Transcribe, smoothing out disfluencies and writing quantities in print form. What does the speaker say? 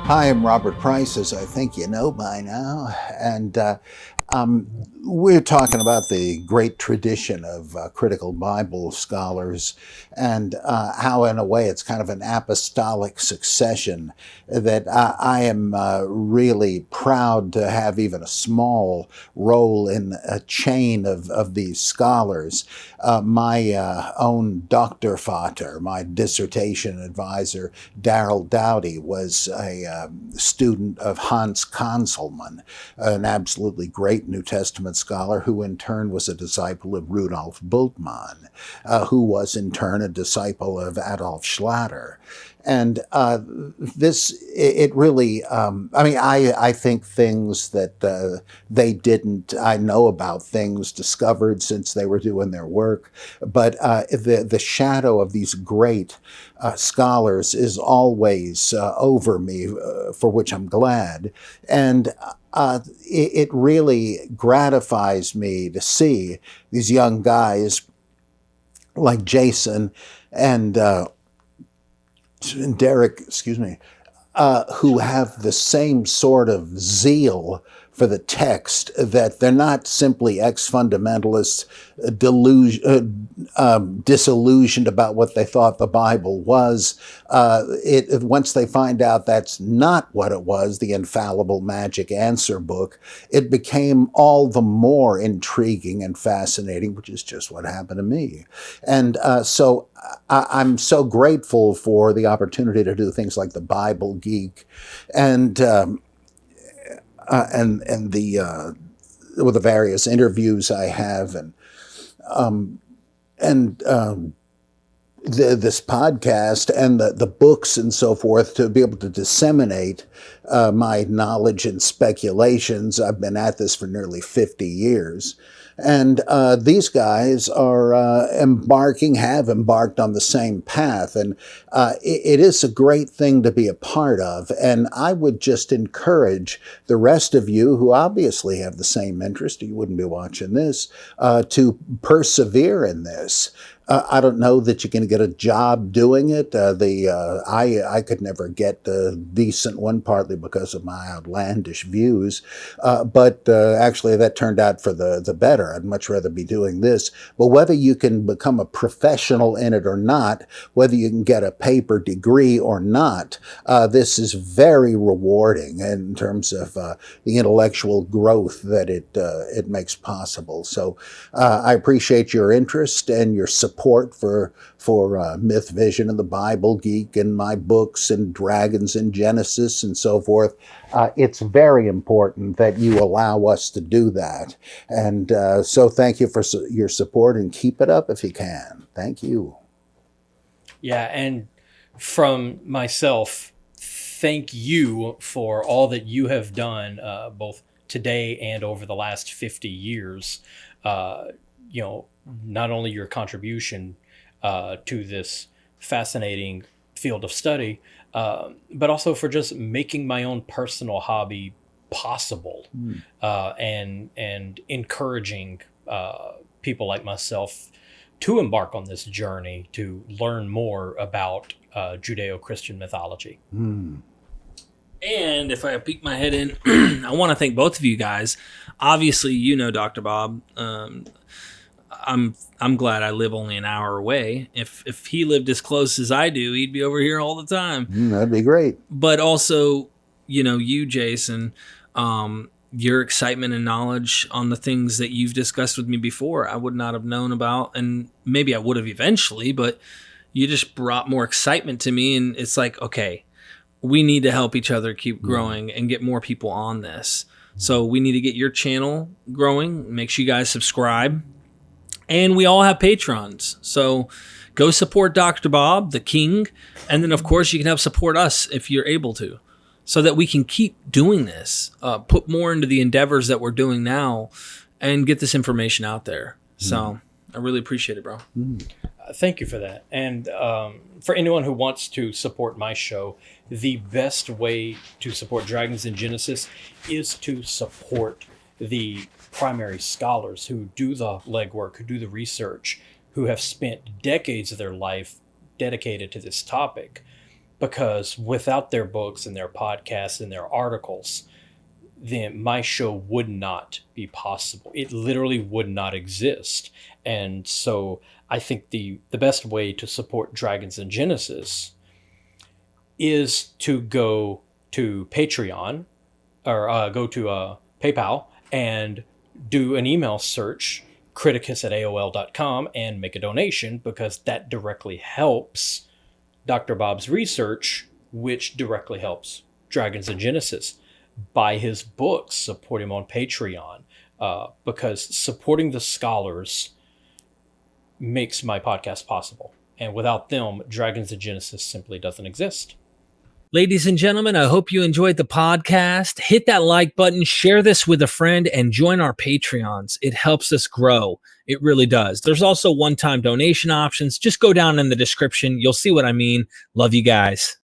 Hi, I'm Robert Price, as I think you know by now, and we're talking about the great tradition of critical Bible scholars and how, in a way, it's kind of an apostolic succession that I am really proud to have even a small role in a chain of these scholars. My own Dr. Vater, my dissertation advisor, Darrell Dowdy, was a student of Hans Conzelmann, an absolutely great New Testament scholar who in turn was a disciple of Rudolf Bultmann, who was in turn a disciple of Adolf Schlatter. And it really, I think things that they didn't, I know about things discovered since they were doing their work, but the shadow of these great scholars is always over me, for which I'm glad. And it really gratifies me to see these young guys like Jason and Derek, who have the same sort of zeal for the text, that they're not simply ex-fundamentalists disillusioned about what they thought the Bible was. Once they find out that's not what it was, the infallible magic answer book, it became all the more intriguing and fascinating, which is just what happened to me. And so I'm so grateful for the opportunity to do things like the Bible Geek and with the various interviews I have, this podcast and the books and so forth, to be able to disseminate my knowledge and speculations. I've been at this for nearly 50 years. And these guys are have embarked on the same path. And it is a great thing to be a part of. And I would just encourage the rest of you who obviously have the same interest, you wouldn't be watching this, to persevere in this. I don't know that you can get a job doing it. I could never get a decent one, partly because of my outlandish views. But actually, that turned out for the better. I'd much rather be doing this. But whether you can become a professional in it or not, whether you can get a paper degree or not, this is very rewarding in terms of the intellectual growth that it makes possible. So I appreciate your interest and your support for MythVision and the Bible Geek and my books and Dragons and Genesis and so forth. It's very important that you allow us to do that. And so thank you for your support, and keep it up if you can. Thank you. Yeah, and from myself, thank you for all that you have done, both today and over the last 50 years. Not only your contribution to this fascinating field of study, but also for just making my own personal hobby possible, and encouraging people like myself to embark on this journey to learn more about Judeo-Christian mythology. And if I peek my head in, I want to thank both of you guys. Obviously, Dr. Bob. I'm glad I live only an hour away. If he lived as close as I do, he'd be over here all the time. That'd be great. But also, you, Jason, your excitement and knowledge on the things that you've discussed with me before, I would not have known about, and maybe I would have eventually, but you just brought more excitement to me, and it's like, okay, we need to help each other keep growing and get more people on this. So we need to get your channel growing. Make sure you guys subscribe. And we all have patrons. So go support Dr. Bob, the king. And then, of course, you can help support us if you're able to, so that we can keep doing this, put more into the endeavors that we're doing now, and get this information out there. So I really appreciate it, bro. Thank you for that. And for anyone who wants to support my show, the best way to support Dragons and Genesis is to support the primary scholars who do the legwork, who do the research, who have spent decades of their life dedicated to this topic. because without their books and their podcasts and their articles, then my show would not be possible. It literally would not exist. And so I think the best way to support Dragons and Genesis is to go to Patreon or go to PayPal and do an email search, criticus@aol.com, and make a donation, because that directly helps Dr. Bob's research, which directly helps Dragons and Genesis. Buy his books, support him on Patreon, because supporting the scholars makes my podcast possible. And without them, Dragons and Genesis simply doesn't exist. Ladies and gentlemen, I hope you enjoyed the podcast. Hit that like button, share this with a friend, and join our Patreons. It helps us grow. It really does. There's also one-time donation options. Just go down in the description. You'll see what I mean. Love you guys.